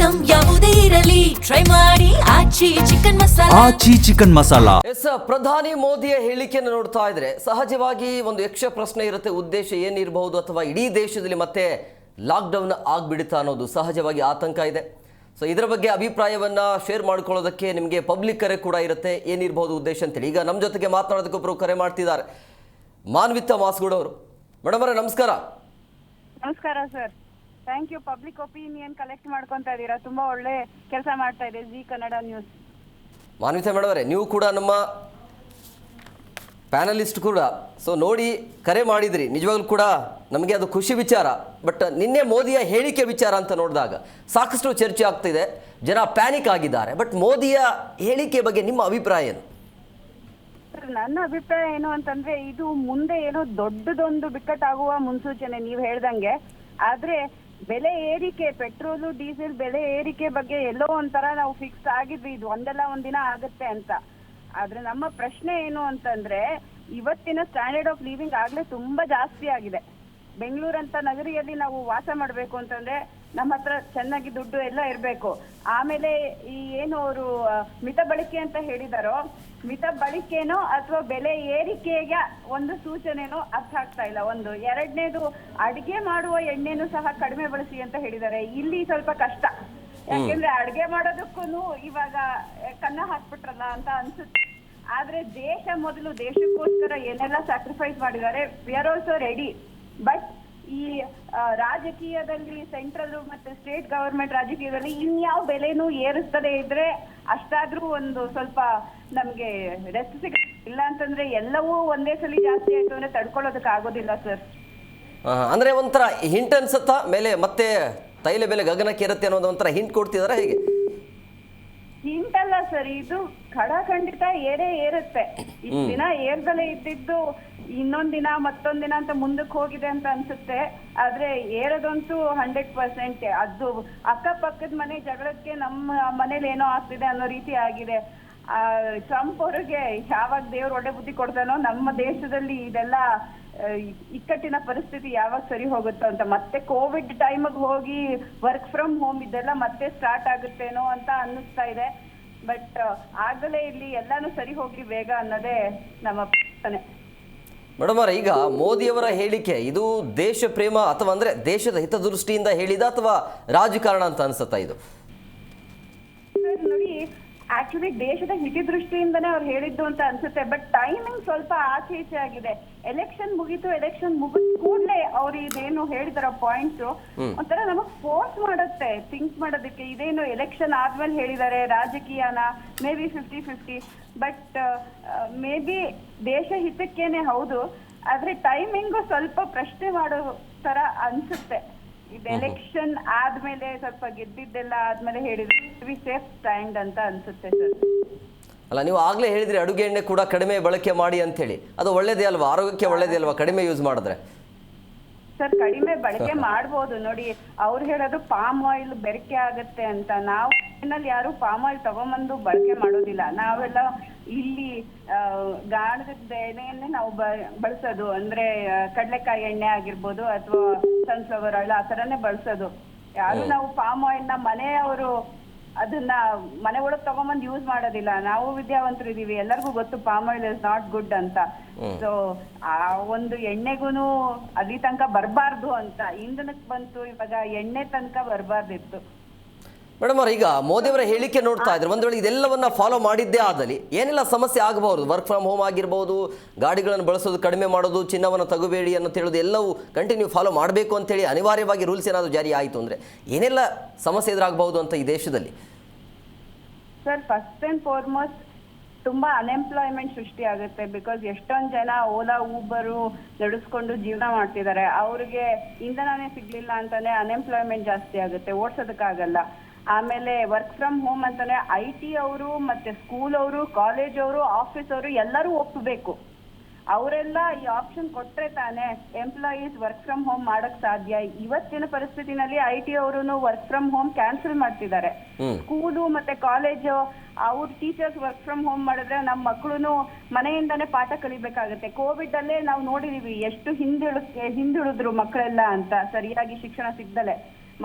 Item ಯಾವುದೇ ಇರಲಿ try ಮಾಡಿ ಆಚಿ ಚಿಕನ್ ಮಸಾಲಾ. ಆಚಿ ಚಿಕನ್ ಮಸಾಲಾ. ಪ್ರಧಾನಿ ಮೋದಿಯ ಹೇಳಿಕೆಯನ್ನು ನೋಡ್ತಾ ಇದ್ರೆ ಸಹಜವಾಗಿ ಒಂದು ಯಕ್ಷ ಪ್ರಶ್ನೆ ಇರುತ್ತೆ, ಉದ್ದೇಶ ಏನಿರಬಹುದು ಅಥವಾ ಇಡೀ ದೇಶದಲ್ಲಿ ಮತ್ತೆ ಲಾಕ್ಡೌನ್ ಆಗ್ಬಿಡುತ್ತಾ ಅನ್ನೋದು ಸಹಜವಾಗಿ ಆತಂಕ ಇದೆ. ಸೊ ಇದರ ಬಗ್ಗೆ ಅಭಿಪ್ರಾಯವನ್ನ ಶೇರ್ ಮಾಡ್ಕೊಳ್ಳೋದಕ್ಕೆ ನಿಮಗೆ ಪಬ್ಲಿಕ್ ಕರೆ ಕೂಡ ಇರುತ್ತೆ, ಏನಿರಬಹುದು ಉದ್ದೇಶ ಅಂತೇಳಿ. ಈಗ ನಮ್ಮ ಜೊತೆಗೆ ಮಾತನಾಡೋದಕ್ಕೊಬ್ಬರು ಕರೆ ಮಾಡ್ತಿದ್ದಾರೆ, ಮಾನ್ವಿತಾ ಮಾಸ್ಗೂಡ್ ಅವರು. ಮೇಡಮ್ ಅವರೇ ನಮಸ್ಕಾರ. ನಮಸ್ಕಾರ sir, thank you. Public opinion collect ಮಾಡ್ಕೊಂತಾ ಇದ್ದೀರಾ, ತುಂಬಾ ಒಳ್ಳೆ ಕೆಲಸ ಮಾಡ್ತಾ ಇದೆ Zee Kannada news. Manvita madam ಅವರೇ, ನೀವು ಕೂಡ ನಮ್ಮ ಪ್ಯಾನಲಿಸ್ಟ್ ಕೂಡ, ಸೊ ನೋಡಿ ಕರೆ ಮಾಡಿದ್ರಿ, ನಿಜವಾಗ್ಲೂ ಕೂಡ ನಮಗೆ ಅದು ಖುಷಿ ವಿಚಾರ. ಬಟ್ ನಿನ್ನೆ ಮೋದಿಯ ಹೇಳಿಕೆ ವಿಚಾರ ಅಂತ ನೋಡಿದಾಗ ಸಾಕಷ್ಟು ಚರ್ಚೆ ಆಗ್ತಿದೆ, ಜನ ಪ್ಯಾನಿಕ್ ಆಗಿದ್ದಾರೆ. ಬಟ್ ಮೋದಿಯ ಹೇಳಿಕೆ ಬಗ್ಗೆ ನಿಮ್ಮ ಅಭಿಪ್ರಾಯ ಏನು? ನನ್ನ ಅಭಿಪ್ರಾಯ ಏನು ಅಂತಂದ್ರೆ, ಇದು ಮುಂದೆ ಏನೋ ದೊಡ್ಡದೊಂದು ಬಿಕ್ಕಟ್ಟಾಗುವ ಮುನ್ಸೂಚನೆ ನೀವು ಹೇಳ್ದಂಗೆ. ಆದ್ರೆ ಬೆಲೆ ಏರಿಕೆ, ಪೆಟ್ರೋಲು ಡೀಸೆಲ್ ಬೆಲೆ ಏರಿಕೆ ಬಗ್ಗೆ ಎಲ್ಲೋ ಒಂಥರ ನಾವು ಫಿಕ್ಸ್ ಆಗಿದ್ವಿ, ಇದು ಒಂದಲ್ಲ ಒಂದಿನ ಆಗುತ್ತೆ ಅಂತ. ಆದ್ರೆ ನಮ್ಮ ಪ್ರಶ್ನೆ ಏನು ಅಂತಂದ್ರೆ, ಇವತ್ತಿನ ಸ್ಟ್ಯಾಂಡರ್ಡ್ ಆಫ್ ಲಿವಿಂಗ್ ಆಗ್ಲೇ ತುಂಬಾ ಜಾಸ್ತಿ ಆಗಿದೆ. ಬೆಂಗಳೂರಂತ ನಗರಿಯಲ್ಲಿ ನಾವು ವಾಸ ಮಾಡ್ಬೇಕು ಅಂತಂದ್ರೆ ನಮ್ಮ ಹತ್ರ ಚೆನ್ನಾಗಿ ದುಡ್ಡು ಎಲ್ಲ ಇರ್ಬೇಕು. ಆಮೇಲೆ ಈ ಏನು ಅವರು ಮಿತ ಬಳಕೆ ಅಂತ ಹೇಳಿದಾರೋ, ಮಿತ ಬಳಕೆನೋ ಅಥವಾ ಬೆಲೆ ಏರಿಕೆಗೆ ಒಂದು ಸೂಚನೆನೋ ಅರ್ಥ ಆಗ್ತಾ ಇಲ್ಲ. ಒಂದು ಎರಡನೇದು, ಅಡಿಗೆ ಮಾಡುವ ಎಣ್ಣೆನೂ ಸಹ ಕಡಿಮೆ ಬಳಸಿ ಅಂತ ಹೇಳಿದ್ದಾರೆ. ಇಲ್ಲಿ ಸ್ವಲ್ಪ ಕಷ್ಟ, ಯಾಕೆಂದ್ರೆ ಅಡ್ಗೆ ಮಾಡೋದಕ್ಕೂ ಇವಾಗ ಕನ್ನ ಹಾಕ್ಬಿಟ್ರಲ್ಲ ಅಂತ ಅನ್ಸುತ್ತೆ. ಆದ್ರೆ ದೇಶ ಮೊದಲು, ದೇಶಕ್ಕೋಸ್ಕರ ಏನೆಲ್ಲ ಸ್ಯಾಕ್ರಿಫೈಸ್ ಮಾಡಿದ್ದಾರೆ, V are also ready. But ಈ ರಾಜಕೀಯದಲ್ಲಿ ಸೆಂಟ್ರಲ್ ಮತ್ತೆ ಸ್ಟೇಟ್ ಗವರ್ಮೆಂಟ್ ರಾಜಕೀಯದಲ್ಲಿ ಇನ್ಯಾವ ಬೆಲೆನೂ ಏರಿಸ್ತದೆ ಇದ್ರೆ ಅಷ್ಟಾದ್ರೂ ಒಂದು ಸ್ವಲ್ಪ ನಮ್ಗೆ ರೆಸ್ಟ್ ಇಲ್ಲ ಅಂತಂದ್ರೆ ಎಲ್ಲವೂ ಒಂದೇ ಸಲ ಜಾಸ್ತಿ ಆಯ್ತು ಅಂದ್ರೆ ತಡ್ಕೊಳ್ಳೋದಕ್ಕೆ ಆಗೋದಿಲ್ಲ ಸರ್. ಅಂದ್ರೆ ಒಂಥರ ಹಿಂಟ್ ಅನ್ಸುತ್ತಾ ಮೇಲೆ ಮತ್ತೆ ತೈಲ ಬೆಲೆ ಗಗನಕ್ಕೆ ಇರುತ್ತೆ ಅನ್ನೋದು ಒಂಥರ ಹಿಂಟ್ ಕೊಡ್ತಿದಾರ ಹೇಗೆ? ಹಿಂಟ್ ಅಲ್ಲ ಸರ್, ಇದು ಖಂಡಿತ ಏರುತ್ತೆ. ಇಷ್ಟು ದಿನ ಏರ್ದಲೇ ಇದ್ದಿದ್ದು ಇನ್ನೊಂದ್ ದಿನ ಮತ್ತೊಂದ್ ದಿನ ಅಂತ ಮುಂದಕ್ಕೆ ಹೋಗಿದೆ ಅಂತ ಅನ್ಸುತ್ತೆ. ಆದ್ರೆ ಏರೋದಂತೂ 100%. ಅದು ಅಕ್ಕಪಕ್ಕದ ಮನೆ ಜಗಳಕ್ಕೆ ನಮ್ಮ ಮನೇಲಿ ಏನೋ ಆಗ್ತಿದೆ ಅನ್ನೋ ರೀತಿ ಆಗಿದೆ. ಟ್ರಂಪ್ ಅವ್ರಿಗೆ ಯಾವಾಗ ದೇವ್ರ ಒಳ್ಳೆ ಬುದ್ಧಿ ಕೊಡ್ತಾನೋ, ನಮ್ಮ ದೇಶದಲ್ಲಿ ಇದೆಲ್ಲ ಇಕ್ಕಟ್ಟಿನ ಪರಿಸ್ಥಿತಿ ಯಾವಾಗ ಸರಿ ಹೋಗುತ್ತೋ ಅಂತ. ಮತ್ತೆ ಕೋವಿಡ್ ಟೈಮಿಗೆ ಹೋಗಿ ವರ್ಕ್ ಫ್ರಮ್ ಹೋಮ್ ಇದೆಲ್ಲ ಮತ್ತೆ ಸ್ಟಾರ್ಟ್ ಆಗುತ್ತೇನೋ ಅಂತ ಅನ್ನಿಸ್ತಾ ಇದೆ. ಬಟ್ ಆಗಲೇ ಇಲ್ಲಿ ಎಲ್ಲಾನು ಸರಿ ಹೋಗ್ಲಿ ಬೇಗ ಅನ್ನೋದೇ ನಮ್ಮ ಪ್ರಾರ್ಥನೆ. ಮೇಡಮ್ ಅವರ, ಈಗ ಮೋದಿಯವರ ಹೇಳಿಕೆ ಇದು ದೇಶ ಪ್ರೇಮ ಅಥವಾ ಅಂದ್ರೆ ದೇಶದ ಹಿತದೃಷ್ಟಿಯಿಂದ ಹೇಳಿದ ಅಥವಾ ರಾಜಕಾರಣ ಅಂತ ಅನ್ಸುತ್ತಾ ಇದು? ನೋಡಿ, ಆಕ್ಚುಲಿ ದೇಶದ ಹಿತದೃಷ್ಟಿಯಿಂದನೇ ಅವ್ರು ಹೇಳಿದ್ದು ಅಂತ ಅನ್ಸುತ್ತೆ. ಬಟ್ ಟೈಮಿಂಗ್ ಸ್ವಲ್ಪ ಆಚೆ ಈಚೆ ಆಗಿದೆ. ಎಲೆಕ್ಷನ್ ಮುಗೀತು, ಎಲೆಕ್ಷನ್ ಮುಗಿದ ಕೂಡಲೇ ಅವ್ರು ಇದೇನು ಹೇಳಿದಾರ ಪಾಯಿಂಟ್ಸ್ ಒಂಥರ ನಮಗ್ ಫೋರ್ಸ್ ಮಾಡುತ್ತೆ ಥಿಂಕ್ ಮಾಡೋದಕ್ಕೆ. ಇದೇನು ಎಲೆಕ್ಷನ್ ಆದ್ಮೇಲೆ ಹೇಳಿದ್ದಾರೆ ರಾಜಕೀಯನ, maybe 50-50. But maybe ದೇಶ ಹಿತಕ್ಕೇನೆ ಹೌದು, ಆದ್ರೆ ಟೈಮಿಂಗು ಸ್ವಲ್ಪ ಪ್ರಶ್ನೆ ಮಾಡೋ ತರ ಅನ್ಸುತ್ತೆ. ಇದು ಎಲೆಕ್ಷನ್ ಆದ್ಮೇಲೆ ಸ್ವಲ್ಪ ಗೆದ್ದಿದ್ದೆಲ್ಲ ಆದ್ಮೇಲೆ ಹೇಳಿದ್ರೆ ಸೇಫ್ ಸ್ಟ್ಯಾಂಡ್ ಅಂತ ಅನ್ಸುತ್ತೆ ಸರ್. ಅಲ್ಲ, ನೀವು ಆಗ್ಲೇ ಹೇಳಿದ್ರಿ ಅಡುಗೆ ಎಣ್ಣೆ ಕೂಡ ಕಡಿಮೆ ಬಳಕೆ ಮಾಡಿ ಅಂತ ಹೇಳಿ, ಅದು ಒಳ್ಳೇದೇ ಅಲ್ವಾ? ಆರೋಗ್ಯಕ್ಕೆ ಒಳ್ಳೇದೇ ಅಲ್ವಾ ಕಡಿಮೆ ಯೂಸ್ ಮಾಡಿದ್ರೆ? ಸರ್, ಕಡಿಮೆ ಬಳಕೆ ಮಾಡ್ಬೋದು. ನೋಡಿ, ಅವ್ರು ಹೇಳೋದು ಪಾಮ್ ಆಯಿಲ್ ಬೆರಕೆ ಆಗತ್ತೆ ಅಂತ. ನಾವು ಯಾರು ಪಾಮ್ ಆಯಿಲ್ ತಗೊಂಬಂದು ಬಳಕೆ ಮಾಡೋದಿಲ್ಲ. ನಾವೆಲ್ಲ ಇಲ್ಲಿ ಗಾಣದ ಎಣ್ಣೆಯನ್ನೇ ನಾವು ಬಳಸೋದು. ಅಂದ್ರೆ ಕಡ್ಲೆಕಾಯಿ ಎಣ್ಣೆ ಆಗಿರ್ಬೋದು ಅಥವಾ ಸನ್ಫ್ಲವರ್ ಆಯಿಲ್ ಆ ತರನೇ ಬಳಸೋದು. ಯಾರು ನಾವು ಪಾಮ್ ಆಯಿಲ್ ನ ಮನೆಯವರು ಅದನ್ನ ಮನೆ ಒಳಗ್ ತಗೊಂಬಂದ್ ಯೂಸ್ ಮಾಡೋದಿಲ್ಲ. ನಾವು ವಿದ್ಯಾವಂತರು ಇದೀವಿ, ಎಲ್ಲರಿಗೂ ಗೊತ್ತು palm oil is not good ಅಂತ. ಸೊ ಆ ಒಂದು ಎಣ್ಣೆಗೂನು ಅಲ್ಲಿ ತನಕ ಬರಬಾರ್ದು ಅಂತ ಇಂಧನಕ್ಕೆ ಬಂತು, ಇವಾಗ ಎಣ್ಣೆ ತನಕ ಬರಬಾರ್ದಿತ್ತು. ಮೇಡಮ್ ಅವ್ರ, ಈಗ ಮೋದಿಯವರ ಹೇಳಿಕೆ ನೋಡ್ತಾ ಇದ್ರೆ ಒಂದ್ ವೇಳೆ ಇದೆಲ್ಲವನ್ನ ಫಾಲೋ ಮಾಡಿದ್ದೇ ಆದಲ್ಲಿ ಏನೆಲ್ಲ ಸಮಸ್ಯೆ ಆಗಬಹುದು? ವರ್ಕ್ ಫ್ರಮ್ ಹೋಮ್ ಆಗಿರ್ಬೋದು, ಗಾಡಿಗಳನ್ನು ಬಳಸೋದು ಕಡಿಮೆ ಮಾಡೋದು, ಚಿನ್ನವನ್ನು ತಗೋಬೇಡಿ ಅಂತ ಹೇಳೋದು ಎಲ್ಲವೂ ಕಂಟಿನ್ಯೂ ಫಾಲೋ ಮಾಡಬೇಕು ಅಂತೇಳಿ ಅನಿವಾರ್ಯವಾಗಿ ರೂಲ್ಸ್ ಏನಾದರೂ ಜಾರಿ ಆಯಿತು ಅಂದ್ರೆ ಏನೆಲ್ಲ ಸಮಸ್ಯೆ ಎದುರಾಗಬಹುದು ಅಂತ ಈ ದೇಶದಲ್ಲಿ? ಸರ್, ಫಸ್ಟ್ ಅಂಡ್ ಫಾರ್ಮೋಸ್ಟ್ ತುಂಬಾ ಅನ್ಎಂಪ್ಲಾಯ್ಮೆಂಟ್ ಸೃಷ್ಟಿ ಆಗುತ್ತೆ. ಬಿಕಾಸ್ ಎಷ್ಟೊಂದ್ ಜನ ಓಲಾ ಊಬರು ನಡೆಸ್ಕೊಂಡು ಜೀವನ ಮಾಡ್ತಿದ್ದಾರೆ. ಅವ್ರಿಗೆ ಇಂಧನನೇ ಸಿಗ್ಲಿಲ್ಲ ಅಂತಾನೆ ಅನ್ಎಂಪ್ಲಾಯ್ಮೆಂಟ್ ಜಾಸ್ತಿ ಆಗುತ್ತೆ, ಓಡ್ಸೋದಕ್ಕಾಗಲ್ಲ. ಆಮೇಲೆ ವರ್ಕ್ ಫ್ರಮ್ ಹೋಮ್ ಅಂತಾನೆ IT ಅವರು ಮತ್ತೆ ಸ್ಕೂಲ್ ಅವರು, ಕಾಲೇಜ್ ಅವರು, ಆಫೀಸ್ ಅವರು ಎಲ್ಲರೂ ಒಪ್ಪಬೇಕು. ಅವರೆಲ್ಲ ಈ ಆಪ್ಷನ್ ಕೊಟ್ರೆ ತಾನೇ ಎಂಪ್ಲಾಯೀಸ್ ವರ್ಕ್ ಫ್ರಮ್ ಹೋಮ್ ಮಾಡಕ್ ಸಾಧ್ಯ. ಇವತ್ತಿನ ಪರಿಸ್ಥಿತಿನಲ್ಲಿ IT ಅವರು ವರ್ಕ್ ಫ್ರಮ್ ಹೋಮ್ ಕ್ಯಾನ್ಸಲ್ ಮಾಡ್ತಿದ್ದಾರೆ. ಸ್ಕೂಲು ಮತ್ತೆ ಕಾಲೇಜು ಅವ್ರ ಟೀಚರ್ಸ್ ವರ್ಕ್ ಫ್ರಮ್ ಹೋಮ್ ಮಾಡಿದ್ರೆ ನಮ್ಮ ಮಕ್ಕಳು ಮನೆಯಿಂದಾನೇ ಪಾಠ ಕಲಿಬೇಕಾಗತ್ತೆ. ಕೋವಿಡ್ ಅಲ್ಲೇ ನಾವು ನೋಡಿದೀವಿ ಎಷ್ಟು ಹಿಂದುಳಿದ್ರು ಮಕ್ಕಳೆಲ್ಲ ಅಂತ, ಸರಿಯಾಗಿ ಶಿಕ್ಷಣ ಸಿಗ್ದಲೆ.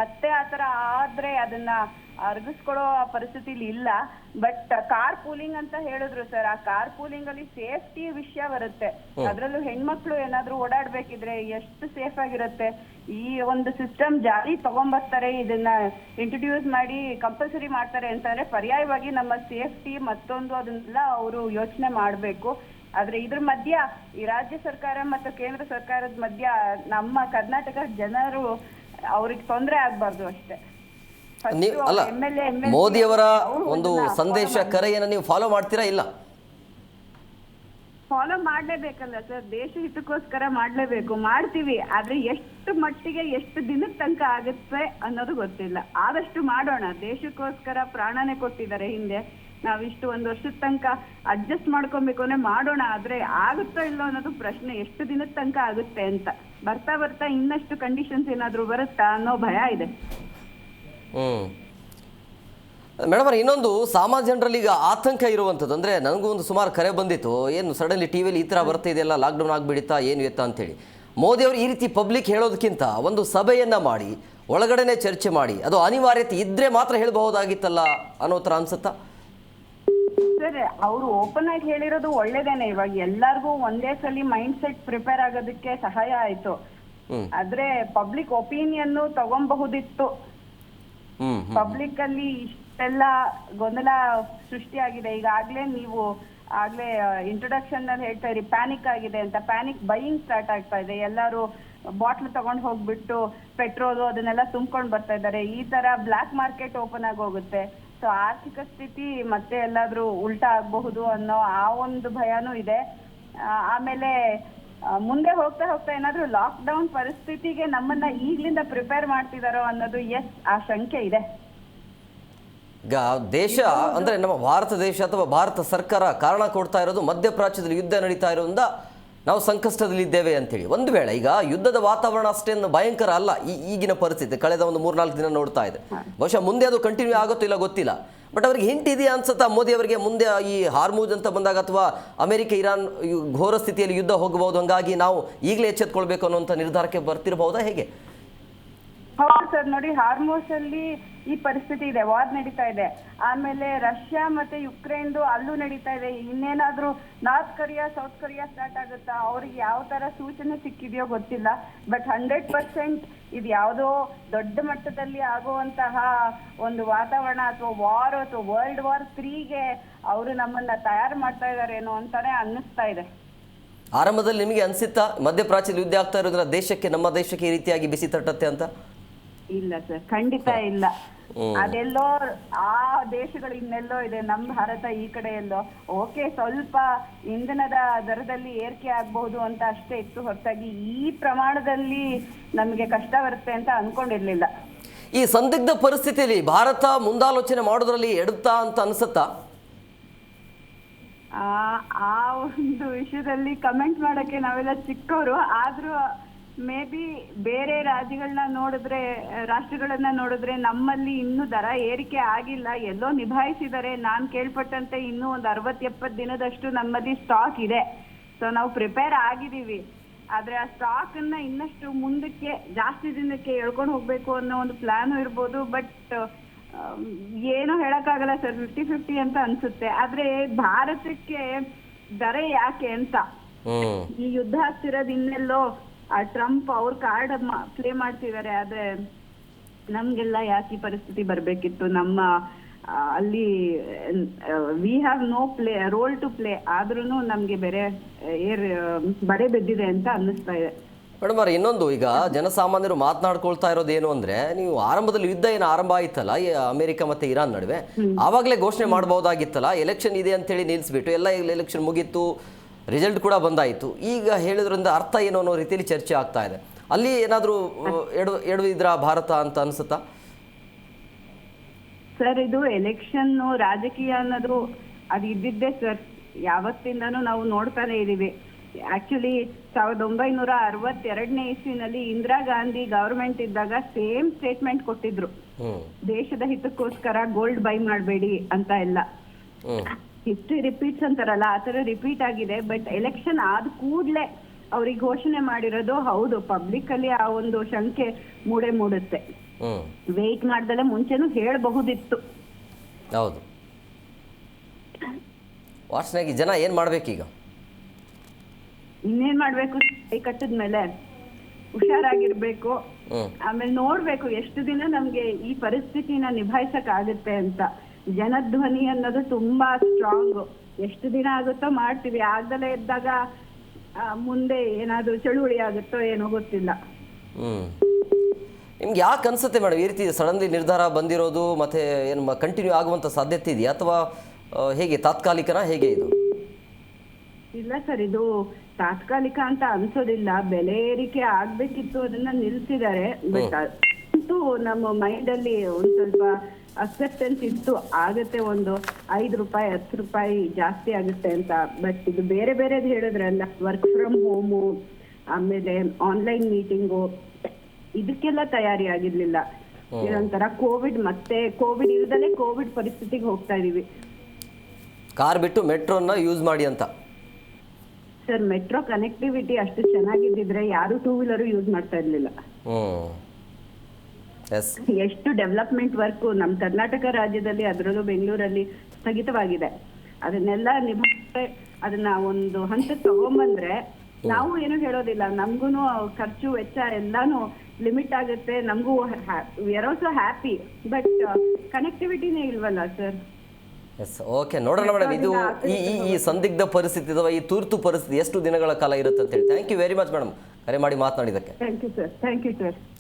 ಮತ್ತೆ ಆತರ ಆದ್ರೆ ಅದನ್ನ ಅರ್ಗಿಸ್ಕೊಡೋ ಪರಿಸ್ಥಿತಿಲಿ ಇಲ್ಲ. ಬಟ್ ಕಾರ್ ಪೂಲಿಂಗ್ ಅಂತ ಹೇಳಿದ್ರು ಸರ್, ಆ ಕಾರ್ ಪೂಲಿಂಗ್ ಅಲ್ಲಿ ಸೇಫ್ಟಿ ವಿಷಯ ಬರುತ್ತೆ. ಅದ್ರಲ್ಲೂ ಹೆಣ್ಮಕ್ಳು ಏನಾದ್ರು ಓಡಾಡ್ಬೇಕಿದ್ರೆ ಎಷ್ಟು ಸೇಫ್ ಆಗಿರುತ್ತೆ. ಈ ಒಂದು ಸಿಸ್ಟಮ್ ಜಾರಿ ತಗೊಂಡ್ಬರ್ತಾರೆ, ಇದನ್ನ ಇಂಟ್ರೊಡ್ಯೂಸ್ ಮಾಡಿ ಕಂಪಲ್ಸರಿ ಮಾಡ್ತಾರೆ ಅಂತಂದ್ರೆ ಪರ್ಯಾಯವಾಗಿ ನಮ್ಮ ಸೇಫ್ಟಿ ಮತ್ತೊಂದು ಅದನ್ನೆಲ್ಲ ಅವರು ಯೋಚನೆ ಮಾಡ್ಬೇಕು. ಆದ್ರೆ ಇದ್ರ ಮಧ್ಯ ಈ ರಾಜ್ಯ ಸರ್ಕಾರ ಮತ್ತು ಕೇಂದ್ರ ಸರ್ಕಾರದ ಮಧ್ಯ ನಮ್ಮ ಕರ್ನಾಟಕ ಜನರು ಅವ್ರಿಗೆ ತೊಂದರೆ ಆಗ್ಬಾರ್ದು ಅಷ್ಟೇ. ಅಲ್ಲ, ಮೋದಿಯವರ ಒಂದು ಸಂದೇಶ ಕರೆಯನ್ನು ನೀವು ಫಾಲೋ ಮಾಡ್ತೀರಾ? ಇಲ್ಲ, ಫಾಲೋ ಮಾಡ್ಲೇಬೇಕಲ್ಲ ಸರ್, ದೇಶ ಹಿತಕ್ಕೋಸ್ಕರ ಮಾಡ್ಲೇಬೇಕು, ಮಾಡ್ತೀವಿ. ಆದ್ರೆ ಎಷ್ಟು ಮಟ್ಟಿಗೆ ಎಷ್ಟು ದಿನದ ತನಕ ಆಗುತ್ತೆ ಅನ್ನೋದು ಗೊತ್ತಿಲ್ಲ. ಆದಷ್ಟು ಮಾಡೋಣ, ದೇಶಕ್ಕೋಸ್ಕರ ಪ್ರಾಣನೇ ಕೊಟ್ಟಿದ್ದಾರೆ ಹಿಂದೆ. ನಾವಿಷ್ಟು ಒಂದು ವರ್ಷದ ತನಕ ಅಡ್ಜಸ್ಟ್ ಮಾಡ್ಕೊಬೇಕು ಅಂದ್ರೆ ಮಾಡೋಣ. ಆದ್ರೆ ಆಗುತ್ತೋ ಇಲ್ಲೋ ಅನ್ನೋದು ಪ್ರಶ್ನೆ, ಎಷ್ಟು ದಿನದ ತನಕ ಆಗುತ್ತೆ ಅಂತ. ಬರ್ತಾ ಬರ್ತಾ ಇನ್ನಷ್ಟು ಕಂಡೀಷನ್ಸ್ ಏನಾದ್ರು ಬರುತ್ತಾ ಅನ್ನೋ ಭಯ ಇದೆ. ಮೇಡಮ್, ಇನ್ನೊಂದು ಸಾಮಾನ್ಯ ಜನರಲ್ಲಿ ಈಗ ಆತಂಕ ಇರುವಂಥದ್ದು ಅಂದರೆ, ನನಗೂ ಒಂದು ಸುಮಾರು ಕರೆ ಬಂದಿತ್ತು, ಏನು ಸಡನ್ಲಿ ಟಿ ವಿಯಲ್ಲಿ ಈ ಥರ ಬರ್ತಾ ಇದೆಯಲ್ಲ, ಲಾಕ್ಡೌನ್ ಆಗಿಬಿಡುತ್ತಾ ಏನು ಎತ್ತ ಅಂತೇಳಿ. ಮೋದಿಯವರು ಈ ರೀತಿ ಪಬ್ಲಿಕ್ ಹೇಳೋದಕ್ಕಿಂತ ಒಂದು ಸಭೆಯನ್ನು ಮಾಡಿ ಒಳಗಡೆನೆ ಚರ್ಚೆ ಮಾಡಿ ಅದು ಅನಿವಾರ್ಯತೆ ಇದ್ದರೆ ಮಾತ್ರ ಹೇಳಬಹುದಾಗಿತ್ತಲ್ಲ ಅನ್ನೋ ಥರ ಅನ್ಸುತ್ತಾ? ಸರ್, ಅವರು ಓಪನ್ ಆಗಿ ಹೇಳಿರೋದು ಒಳ್ಳೇದೇನೆ. ಇವಾಗ ಎಲ್ಲಾರ್ಗೂ ಒಂದೇ ಸಲ ಮೈಂಡ್ ಸೆಟ್ ಪ್ರಿಪೇರ್ ಆಗೋದಕ್ಕೆ ಸಹಾಯ ಆಯ್ತು. ಆದ್ರೆ ಪಬ್ಲಿಕ್ ಒಪಿನಿಯನ್ ತಗೊಬಹುದಿತ್ತು. ಪಬ್ಲಿಕ್ ಅಲ್ಲಿ ಇಷ್ಟೆಲ್ಲ ಗೊಂದಲ ಸೃಷ್ಟಿಯಾಗಿದೆ. ಈಗಾಗ್ಲೇ ನೀವು ಆಗ್ಲೇ ಇಂಟ್ರೊಡಕ್ಷನ್ ನಲ್ಲಿ ಹೇಳ್ತಾ ಇರಿ ಪ್ಯಾನಿಕ್ ಆಗಿದೆ ಅಂತ. ಪ್ಯಾನಿಕ್ ಬೈಯಿಂಗ್ ಸ್ಟಾರ್ಟ್ ಆಗ್ತಾ ಇದೆ. ಎಲ್ಲರೂ ಬಾಟ್ಲ್ ತಗೊಂಡ್ ಹೋಗ್ಬಿಟ್ಟು ಪೆಟ್ರೋಲು ಅದನ್ನೆಲ್ಲ ತುಂಬ್ಕೊಂಡ್ ಬರ್ತಾ ಇದ್ದಾರೆ. ಈ ತರ ಬ್ಲಾಕ್ ಮಾರ್ಕೆಟ್ ಓಪನ್ ಆಗಿ ಹೋಗುತ್ತೆ. ಸೊ ಆರ್ಥಿಕ ಸ್ಥಿತಿ ಮತ್ತೆ ಎಲ್ಲಾದ್ರೂ ಉಲ್ಟಾ ಆಗಬಹುದು ಅನ್ನೋ ಆ ಒಂದು ಭಯನೂ ಇದೆ. ಆಮೇಲೆ ಮುಂದೆ ಹೋಗ್ತಾ ಹೋಗ್ತಾ ಏನಾದ್ರೂ ಲಾಕ್ ಡೌನ್ ಪರಿಸ್ಥಿತಿಗೆ ನಮ್ಮನ್ನ ಈಗ್ಲಿಂದ ಪ್ರಿಪೇರ್ ಮಾಡ್ತಿದಾರೋ ಅನ್ನೋದು ಆ ಶಂಕೆ ಇದೆ. ಈಗ ದೇಶ ಅಂದ್ರೆ ನಮ್ಮ ಭಾರತ ದೇಶ ಅಥವಾ ಭಾರತ ಸರ್ಕಾರ ಕಾರಣ ಕೊಡ್ತಾ ಇರೋದು ಮಧ್ಯಪ್ರಾಚ್ಯದಲ್ಲಿ ಯುದ್ಧ ನಡೀತಾ ಇರೋದ್ರಿಂದ ನಾವು ಸಂಕಷ್ಟದಲ್ಲಿದ್ದೇವೆ ಅಂತೇಳಿ. ಒಂದು ವೇಳೆ ಈಗ ಯುದ್ಧದ ವಾತಾವರಣ ಅಷ್ಟೇನು ಭಯಂಕರ ಅಲ್ಲ ಈಗಿನ ಪರಿಸ್ಥಿತಿ, ಕಳೆದ ಒಂದು 3-4 ದಿನ ನೋಡ್ತಾ ಇದೆ. ಬಹುಶಃ ಮುಂದೆ ಅದು ಕಂಟಿನ್ಯೂ ಆಗುತ್ತೋ ಇಲ್ಲ ಗೊತ್ತಿಲ್ಲ. ಬಟ್ ಅವ್ರಿಗೆ ಹಿಂಟ್ ಇದೆಯಾ ಅನ್ಸುತ್ತಾ ಮೋದಿ ಅವರಿಗೆ, ಮುಂದೆ ಈ ಹಾರ್ಮೂಜ್ ಅಂತ ಬಂದಾಗ ಅಥವಾ ಅಮೆರಿಕ ಇರಾನ್ ಘೋರ ಸ್ಥಿತಿಯಲ್ಲಿ ಯುದ್ಧ ಹೋಗಬಹುದು, ಹಂಗಾಗಿ ನಾವು ಈಗಲೇ ಎಚ್ಚೆತ್ಕೊಳ್ಬೇಕು ಅನ್ನುವಂಥ ನಿರ್ಧಾರಕ್ಕೆ ಬರ್ತಿರಬಹುದಾ, ಹೇಗೆ? ಹೌದು ಸರ್, ನೋಡಿ ಹಾರ್ಮೋಸ್ ಅಲ್ಲಿ ಈ ಪರಿಸ್ಥಿತಿ ಇದೆ, ವಾರ್ ನಡೀತಾ ಇದೆ. ಆಮೇಲೆ ರಷ್ಯಾ ಮತ್ತೆ ಯುಕ್ರೇನ್ದು ಅಲ್ಲೂ ನಡೀತಾ ಇದೆ. ಇನ್ನೇನಾದ್ರೂ North Korea South Korea start ಆಗುತ್ತಾ, ಅವ್ರಿಗೆ ಯಾವ ತರ ಸೂಚನೆ ಸಿಕ್ಕಿದೆಯೋ ಗೊತ್ತಿಲ್ಲ. ಬಟ್ 100% ಇದು ಯಾವುದೋ ದೊಡ್ಡ ಮಟ್ಟದಲ್ಲಿ ಆಗುವಂತಹ ಒಂದು ವಾತಾವರಣ ಅಥವಾ ವಾರ್ ಅಥವಾ ವರ್ಲ್ಡ್ ವಾರ್ 3ಗೆ ಅವರು ನಮ್ಮನ್ನ ತಯಾರು ಮಾಡ್ತಾ ಇದಾರೇನೋ ಅಂತಾನೆ ಅನ್ನಿಸ್ತಾ ಇದೆ. ಆರಂಭದಲ್ಲಿ ನಿಮಗೆ ಅನ್ಸಿತ್ತಾ ಮಧ್ಯಪ್ರಾಚ್ಯದಲ್ಲಿ ಯುದ್ಧ ಆಗ್ತಾ ಇರೋದ್ರ ದೇಶಕ್ಕೆ, ನಮ್ಮ ದೇಶಕ್ಕೆ ಈ ರೀತಿಯಾಗಿ ಬಿಸಿ ತಟ್ಟತ್ತೆ ಅಂತ? ಇಲ್ಲ ಸರ್, ಖಂಡಿತ ಇಲ್ಲ. ಅದೆಲ್ಲೋ ಆ ದೇಶಗಳು ಇನ್ನೆಲ್ಲೋ ಇದೆ, ನಮ್ಮ ಭಾರತ ಈ ಕಡೆ ಎಲ್ಲೋ. ಓಕೆ, ಸ್ವಲ್ಪ ಇಂಧನದ ದರದಲ್ಲಿ ಏರಿಕೆ ಆಗಬಹುದು ಅಂತ ಅಷ್ಟೇ ಇತ್ತು ಹೊರತಾಗಿ ಈ ಪ್ರಮಾಣದಲ್ಲಿ ನಮಗೆ ಕಷ್ಟ ಬರುತ್ತೆ ಅಂತ ಅನ್ಕೊಂಡಿರ್ಲಿಲ್ಲ. ಈ ಸಂದಿಗ್ಧ ಪರಿಸ್ಥಿತಿಯಲ್ಲಿ ಭಾರತ ಮುಂದಾಲೋಚನೆ ಮಾಡೋದ್ರಲ್ಲಿ ಎಡುತ್ತಾ ಅಂತ ಅನ್ಸುತ್ತಾ? ಆ ಒಂದು ವಿಷಯದಲ್ಲಿ ಕಮೆಂಟ್ ಮಾಡಕ್ಕೆ ನಾವೆಲ್ಲ ಚಿಕ್ಕವರು. ಆದ್ರೂ ಮೇ ಬಿ ಬೇರೆ ರಾಷ್ಟ್ರಗಳನ್ನ ನೋಡಿದ್ರೆ ನಮ್ಮಲ್ಲಿ ಇನ್ನೂ ದರ ಏರಿಕೆ ಆಗಿಲ್ಲ, ಎಲ್ಲೋ ನಿಭಾಯಿಸಿದರೆ. ನಾನ್ ಕೇಳ್ಪಟ್ಟಂತೆ ಇನ್ನೂ ಒಂದು 60-70 ದಿನದಷ್ಟು ನಮ್ಮಲ್ಲಿ ಸ್ಟಾಕ್ ಇದೆ. ಸೊ ನಾವು ಪ್ರಿಪೇರ್ ಆಗಿದೀವಿ. ಆದ್ರೆ ಆ ಸ್ಟಾಕ್ ಅನ್ನ ಇನ್ನಷ್ಟು ಮುಂದಕ್ಕೆ ಜಾಸ್ತಿ ದಿನಕ್ಕೆ ಎಳ್ಕೊಂಡು ಹೋಗ್ಬೇಕು ಅನ್ನೋ ಒಂದು ಪ್ಲಾನ್ ಇರ್ಬೋದು. ಬಟ್ ಏನೋ ಹೇಳಕ್ಕಾಗಲ್ಲ ಸರ್, 50-50 ಅಂತ ಅನ್ಸುತ್ತೆ. ಆದ್ರೆ ಭಾರತಕ್ಕೆ ದರ ಯಾಕೆ ಅಂತ, ಈ ಯುದ್ಧ ಆಗ್ತಿರೋದು ಇನ್ನೆಲ್ಲೋ ಟ್ರಂಪ್ ಅವ್ರ ಕಾರ್ಡ್ ಪ್ಲೇ ಮಾಡ್ತಿದ್ದಾರೆ. ಆದ್ರೆ ನಮ್ಗೆಲ್ಲ ಯಾಕೆ ಈ ಪರಿಸ್ಥಿತಿ ಬರ್ಬೇಕಿತ್ತು? ನಮ್ಮ ಅಲ್ಲಿ we have no role to play. ಆದ್ರೂ ನಮ್ಗೆ ಬರೆ ಬಿದ್ದಿದೆ ಅಂತ ಅನ್ನಿಸ್ತಾ ಇದೆ. ಮೇಡಮ್ ಅವ್ರೆ, ಇನ್ನೊಂದು ಈಗ ಜನಸಾಮಾನ್ಯರು ಮಾತನಾಡ್ಕೊಳ್ತಾ ಇರೋದೇನು ಅಂದ್ರೆ, ನೀವು ಆರಂಭದಲ್ಲಿ ಯುದ್ಧ ಏನು ಆರಂಭ ಆಯ್ತಲ್ಲ ಅಮೆರಿಕ ಮತ್ತೆ ಇರಾನ್ ನಡುವೆ, ಆವಾಗಲೇ ಘೋಷಣೆ ಮಾಡಬಹುದಾಗಿತ್ತಲ್ಲ, ಎಲೆಕ್ಷನ್ ಇದೆ ಅಂತೇಳಿ ನಿಲ್ಲಿಸ್ಬಿಟ್ಟು ಎಲ್ಲ ಎಲೆಕ್ಷನ್ ಮುಗೀತು, ರಿಸಲ್ಟ್ ಕೂಡ ಬಂದಾಯಿತು. ಈಗ ಹೇಳಿದ್ರಿಂದ ಅರ್ಥ ಏನು ಅನ್ನೋ ರೀತಿಯಲ್ಲಿ ಚರ್ಚೆ ಆಗ್ತಾ ಇದೆ. ಅಲ್ಲಿ ಏನಾದರೂ ಎಡವಿದ್ರ ಭಾರತ ಅಂತ ಅನ್ಸುತ್ತಾ? ಸರ್, ಇದು ಎಲೆಕ್ಷನ್ ರಾಜಕೀಯ ಅನ್ನೋದು ಅದು ಇದ್ದಿದ್ದೇ ಸರ್, ಯಾವತ್ತಿಂದಾನು ನಾವು ನೋಡ್ತಾನೆ ಇದೀವಿ. ಆಕ್ಚುಲಿ 1962ನೇ ಇಸ್ವಿನಲ್ಲಿ ಇಂದಿರಾ ಗಾಂಧಿ ಗವರ್ಮೆಂಟ್ ಇದ್ದಾಗ ಸೇಮ್ ಸ್ಟೇಟ್ಮೆಂಟ್ ಕೊಟ್ಟಿದ್ರು, ದೇಶದ ಹಿತಕ್ಕೋಸ್ಕರ ಗೋಲ್ಡ್ ಬೈ ಮಾಡಬೇಡಿ ಅಂತ ಎಲ್ಲ. ಹಿಸ್ಟ್ರಿ ರಿಪೀಟ್ಸ್ ಅಂತಾರಲ್ಲ, ಆ ತರ ರಿಪೀಟ್ ಆಗಿದೆ. ಬಟ್ ಎಲೆಕ್ಷನ್ ಆದ ಕೂಡ್ಲೆ ಅವ್ರಿಗೆ ಘೋಷಣೆ ಮಾಡಿರೋದು ಹೌದು. ಪಬ್ಲಿಕ್ ಅಲ್ಲಿ ಆ ಒಂದು ಶಂಕೆ ಮೂಡುತ್ತೆ. ವೇಟ್ ಮಾಡ್ದಲೆ ಮುಂಚೆನೂ ಹೇಳಬಹುದಿತ್ತು. ಹೌದು. ವಾಸನೆಗೆ ಜನ ಏನು ಮಾಡ್ಬೇಕೀಗ? ಇನ್ನೇನ್ ಮಾಡ್ಬೇಕು, ಕೈ ಕಟ್ಟಿದ್ಮೇಲೆ ಹುಷಾರಾಗಿರ್ಬೇಕು. ಆಮೇಲೆ ನೋಡ್ಬೇಕು ಎಷ್ಟು ದಿನ ನಮ್ಗೆ ಈ ಪರಿಸ್ಥಿತಿನ ನಿಭಾಯಿಸಕ್ ಆಗುತ್ತೆ ಅಂತ. ಜನಧ್ವನಿ ಅನ್ನೋದು ತುಂಬಾ ಸ್ಟ್ರಾಂಗ್. ಎಷ್ಟು ದಿನ ಆಗುತ್ತೋ ಮಾಡ್ತೀವಿ. ಆಗ್ದಲೇ ಇದ್ದಾಗ ಮುಂದೆ ಏನಾದ್ರು ಚಳುವಳಿ ಆಗುತ್ತೋ ಏನೋ ಗೊತ್ತಿಲ್ಲ. ನಿಮ್ಗೆ ಯಾಕೆ ಅನ್ಸುತ್ತೆ ಮೇಡಮ್ ಈ ರೀತಿ ಸಡನ್ಲಿ ನಿರ್ಧಾರ ಬಂದಿರೋದು? ಮತ್ತೆ ಏನು ಕಂಟಿನ್ಯೂ ಆಗುವಂಥ ಸಾಧ್ಯತೆ ಇದೆಯಾ ಅಥವಾ ಹೇಗೆ, ತಾತ್ಕಾಲಿಕನಾ ಹೇಗೆ ಇದು? ಇಲ್ಲ ಸರ್, ಇದು ತಾತ್ಕಾಲಿಕ ಅಂತ ಅನ್ಸೋದಿಲ್ಲ. ಬೆಲೆ ಏರಿಕೆ ಆಗ್ಬೇಕಿತ್ತು, ಅದನ್ನ ನಿಲ್ಸಿದ್ದಾರೆ. ಬಟ್ ಅಂತೂ ನಮ್ಮ ಮೈಂಡ್ ಅಲ್ಲಿ ಒಂದ್ ಸ್ವಲ್ಪ ಅಕ್ಸೆಪ್ಟೆನ್ಸ್ ಇತ್ತು, ಆಗತ್ತೆ ಒಂದು 5 ರೂಪಾಯಿ 10 ರೂಪಾಯಿ ಜಾಸ್ತಿ ಆಗುತ್ತೆ ಅಂತ. ಬಟ್ ಇದು ಬೇರೆ ಬೇರೆದು ಹೇಳಿದ್ರಲ್ಲ, ವರ್ಕ್ ಫ್ರಮ್ ಹೋಮು, ಆಮೇಲೆ ಆನ್ಲೈನ್ ಮೀಟಿಂಗು, ಇದಕ್ಕೆಲ್ಲ ತಯಾರಿ ಆಗಿರ್ಲಿಲ್ಲ. ಇದೊಂಥರ ಕೋವಿಡ್, ಮತ್ತೆ ಕೋವಿಡ್ ಇಲ್ದಲೆ ಕೋವಿಡ್ ಪರಿಸ್ಥಿತಿಗೆ ಹೋಗ್ತಾ ಇದೀವಿ. ಕಾರ್ ಬಿಟ್ಟು ಮೆಟ್ರೋನ ಯೂಸ್ ಮಾಡಿ ಅಂತ. ಸರ್, ಮೆಟ್ರೋ ಕನೆಕ್ಟಿವಿಟಿ ಅಷ್ಟು ಚೆನ್ನಾಗಿದ್ದಿದ್ರೆ ಯಾರು 2 ವೀಲರ್ ಯೂಸ್ ಮಾಡ್ತಾ ಇರ್ಲಿಲ್ಲ. ಎಷ್ಟು ಡೆವಲಪ್ಮೆಂಟ್ ವರ್ಕ್ ನಮ್ಮ ಕರ್ನಾಟಕ ರಾಜ್ಯದಲ್ಲಿ, ಅದರಲ್ಲೂ ಬೆಂಗಳೂರಲ್ಲಿ ಸ್ಥಗಿತವಾಗಿದೆ. ಅದನ್ನೆಲ್ಲ ಅದನ್ನ ಒಂದು ಹಂತಕ್ಕೆ ತಗೊಂಬಂದ್ರೆ ನಾವು ಏನು ಹೇಳೋದಿಲ್ಲ. ನಮ್ಗೂನು ಖರ್ಚು ವೆಚ್ಚ ಎಲ್ಲಾನು ಲಿಮಿಟ್ ಆಗುತ್ತೆ. ನಮಗೂ we are also happy. But ಕನೆಕ್ಟಿವಿಟಿನೇ ಇಲ್ವಲ್ಲ ಸರ್. ಎಸ್, ಓಕೆ, ನೋಡೋಣ ಮೇಡಮ್. ಇದು ಈ ಸಂದಿಗ್ಧ ಪರಿಸ್ಥಿತಿ ಅಥವಾ ಈ ತುರ್ತು ಪರಿಸ್ಥಿತಿ ಎಷ್ಟು ದಿನಗಳ ಕಾಲ ಇರುತ್ತೆ ಅಂತ ಹೇಳಿ. Thank you very much madam, ಕರೆ ಮಾಡಿ ಮಾತನಾಡಿದ್ದಕ್ಕೆ. Thank you sir.